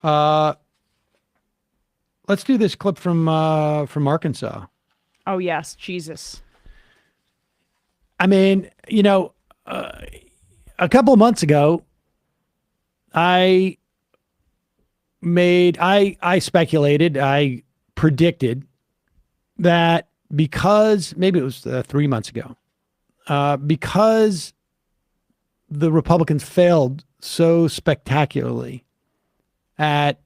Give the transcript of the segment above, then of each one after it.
Let's do this clip from Arkansas. Oh yes, Jesus. I mean, a couple of months ago, I speculated, I predicted that because maybe it was 3 months ago, because the Republicans failed so spectacularly at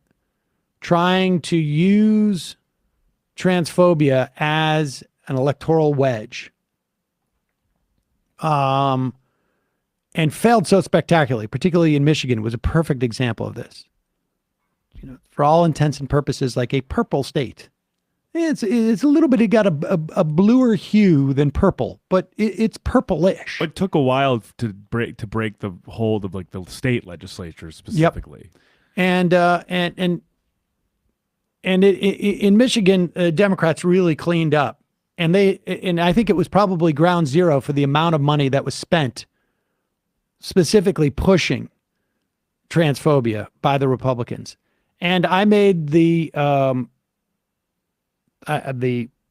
trying to use transphobia as an electoral wedge, and failed so spectacularly, particularly in Michigan, was a perfect example of this. For all intents and purposes, like a purple state. It's a little bit, it got a bluer hue than purple, but it's purplish. It took a while to break the hold of like the state legislature specifically. Yep. And in Michigan, Democrats really cleaned up, and I think it was probably ground zero for the amount of money that was spent specifically pushing transphobia by the Republicans. And I made the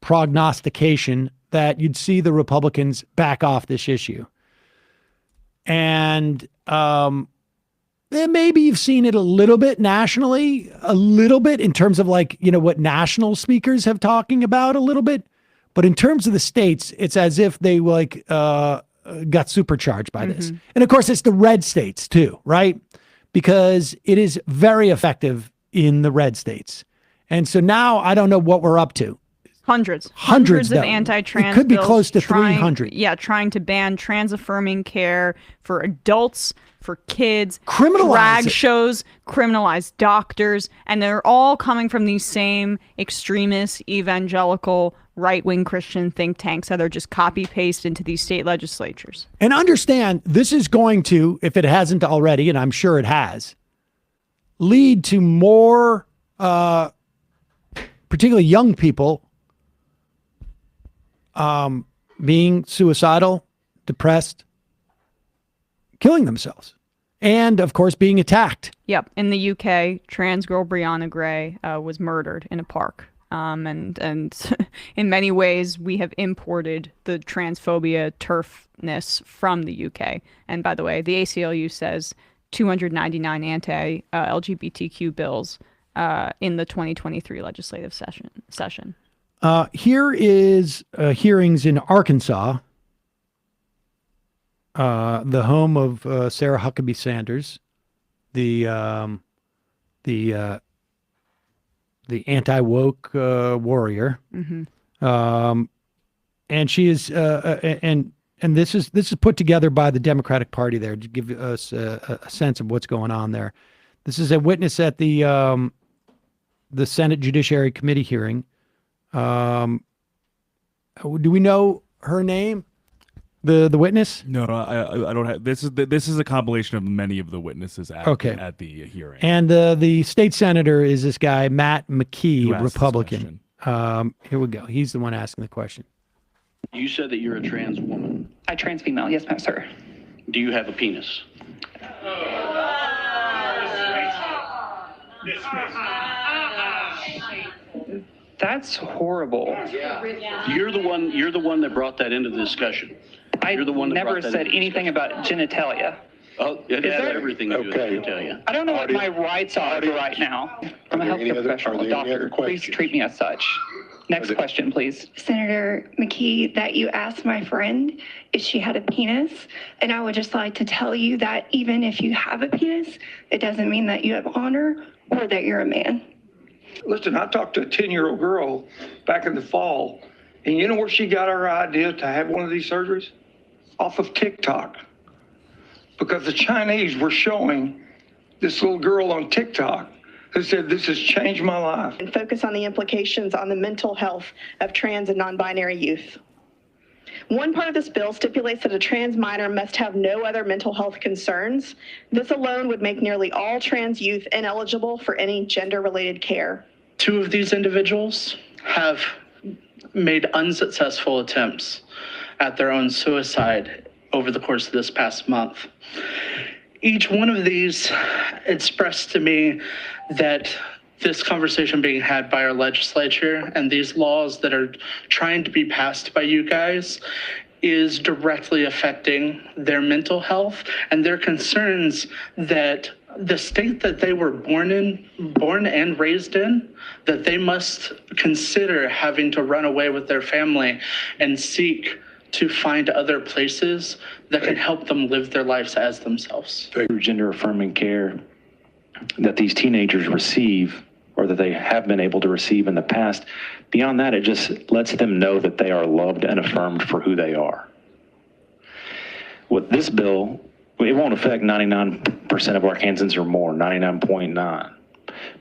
prognostication that you'd see the Republicans back off this issue. And maybe you've seen it a little bit nationally, a little bit in terms of like, what national speakers have talking about a little bit. But in terms of the states, it's as if they got supercharged by this. And of course, it's the red states too, right? Because it is very effective in the red states. And so now I don't know what we're up to. Hundreds of anti-trans bills. It could be bills close to 300. Yeah, trying to ban trans-affirming care for adults, for kids, criminalize drag shows, criminalize doctors, and they're all coming from these same extremist, evangelical, right-wing Christian think tanks that are just copy-paste into these state legislatures. And understand, this is going to, if it hasn't already, and I'm sure it has, lead to more, particularly young people, being suicidal, depressed, killing themselves, and of course being attacked. Yep. In the UK, trans girl Brianna Gray was murdered in a park. And in many ways, we have imported the transphobia turfness from the UK. And by the way, the ACLU says 299 anti-LGBTQ bills in the 2023 legislative session. Here is hearings in Arkansas, the home of Sarah Huckabee Sanders, the anti-woke warrior, and she is and this is put together by the Democratic Party there to give us a sense of what's going on there. This is a witness at the Senate Judiciary Committee hearing. Do we know her name? The witness? No, I don't have. This is a compilation of many of the witnesses at the hearing. And the state senator is this guy Matt McKee, Republican. Here we go. He's the one asking the question. You said that you're a trans woman. Trans female, yes, ma'am, sir. Do you have a penis? That's horrible. You're the one that brought that into the discussion. You're the one that never said anything about genitalia. Oh, it has everything to do with genitalia. I don't know what my rights are right now. I'm a healthcare professional, a doctor. Please treat me as such. Next question, please. Senator McKee, that you asked my friend if she had a penis, and I would just like to tell you that even if you have a penis, it doesn't mean that you have honor or that you're a man. Listen, I talked to a 10-year-old girl back in the fall, and you know where she got her idea to have one of these surgeries? Off of TikTok. Because the Chinese were showing this little girl on TikTok who said, "This has changed my life." And focus on the implications on the mental health of trans and non-binary youth. One part of this bill stipulates that a trans minor must have no other mental health concerns. This alone would make nearly all trans youth ineligible for any gender-related care. 2 of these individuals have made unsuccessful attempts at their own suicide over the course of this past month. each one of these expressed to me that this conversation being had by our legislature and these laws that are trying to be passed by you guys is directly affecting their mental health and their concerns that the state that they were born and raised in, that they must consider having to run away with their family and seek to find other places that can help them live their lives as themselves. Gender affirming care that these teenagers receive, or that they have been able to receive in the past, beyond that, it just lets them know that they are loved and affirmed for who they are. With this bill, it won't affect 99% of Arkansans or more, 99.9.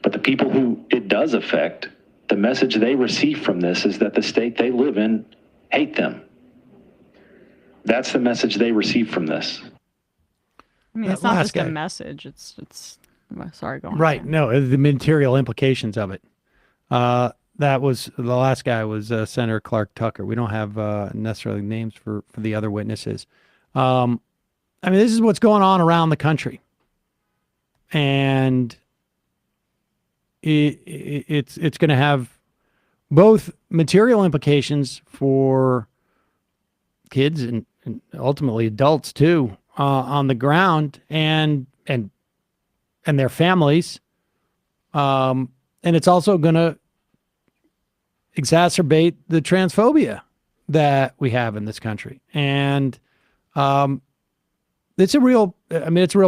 But the people who it does affect, the message they receive from this is that the state they live in hate them. That's the message they receive from this. I mean, it's not just a message. It's. Sorry, go on. Right. No, the material implications of it. That was the last guy was Senator Clark Tucker. We don't have necessarily names for the other witnesses. I mean, this is what's going on around the country, and it's going to have both material implications for kids and ultimately adults too on the ground and their families, and it's also going to exacerbate the transphobia that we have in this country, and it's a real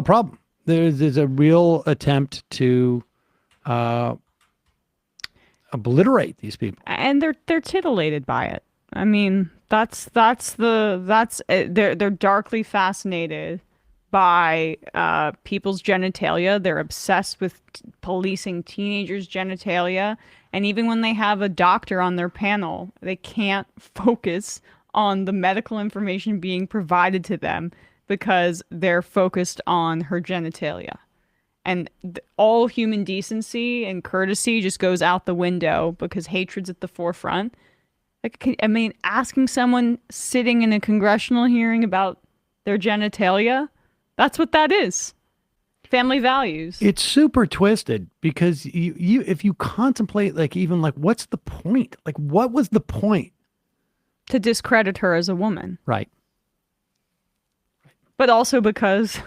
problem. There's a real attempt to obliterate these people, and they're titillated by it. I mean, they're darkly fascinated by people's genitalia. They're obsessed with policing teenagers' genitalia, and even when they have a doctor on their panel, they can't focus on the medical information being provided to them because they're focused on her genitalia. And all human decency and courtesy just goes out the window because hatred's at the forefront. Like, I mean, asking someone sitting in a congressional hearing about their genitalia, that's what that is. Family values. It's super twisted because you if you contemplate what's the point? Like, what was the point? To discredit her as a woman. Right. But also because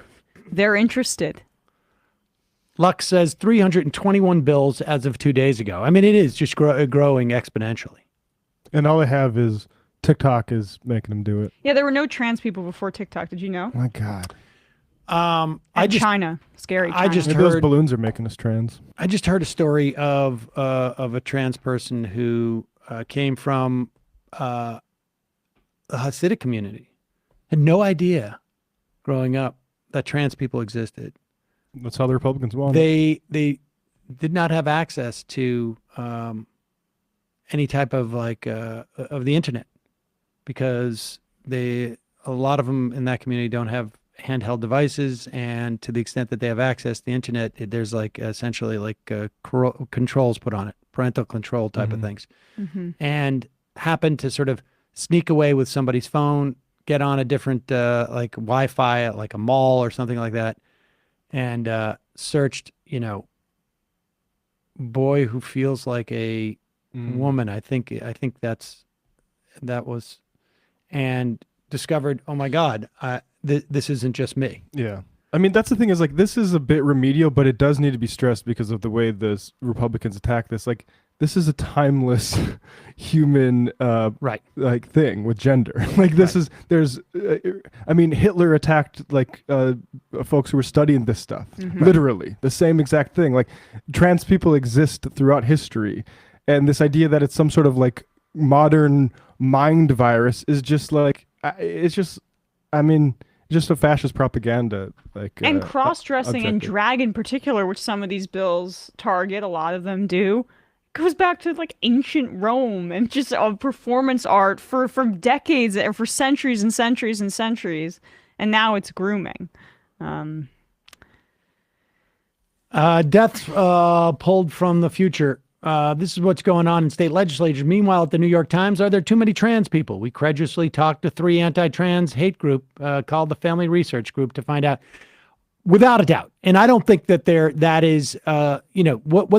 they're interested. Lux says 321 bills as of 2 days ago. I mean, it is just growing exponentially. And all they have is TikTok is making them do it. Yeah, there were no trans people before TikTok. Did you know? Oh my God. China. Scary China. I just Maybe heard those balloons are making us trans. I just heard a story of a trans person who came from the Hasidic community. Had no idea growing up that trans people existed. That's how the Republicans want it. They did not have access to any type of of the internet because a lot of them in that community don't have handheld devices, and to the extent that they have access to the internet, there's essentially controls put on it, parental control type of things, and happened to sort of sneak away with somebody's phone, get on a different Wi-Fi at a mall or something like that, and searched, boy who feels like a woman. I think that was, and discovered, oh my God, this isn't just me. Yeah. I mean, that's the thing is this is a bit remedial, but it does need to be stressed because of the way the Republicans attack this. This is a timeless human thing with gender. Hitler attacked folks who were studying this stuff. Literally the same exact thing. Trans people exist throughout history, and this idea that it's some sort of modern mind virus is just just a fascist propaganda. And cross-dressing and drag in particular, which some of these bills target, a lot of them do, goes back to ancient Rome and just performance art for decades, or for centuries and centuries and centuries. And now it's grooming. Deaths pulled from the future. This is what's going on in state legislatures. Meanwhile, at the New York Times, are there too many trans people? We credulously talked to 3 anti-trans hate group called the Family Research Group to find out. Without a doubt. And I don't think that that is, what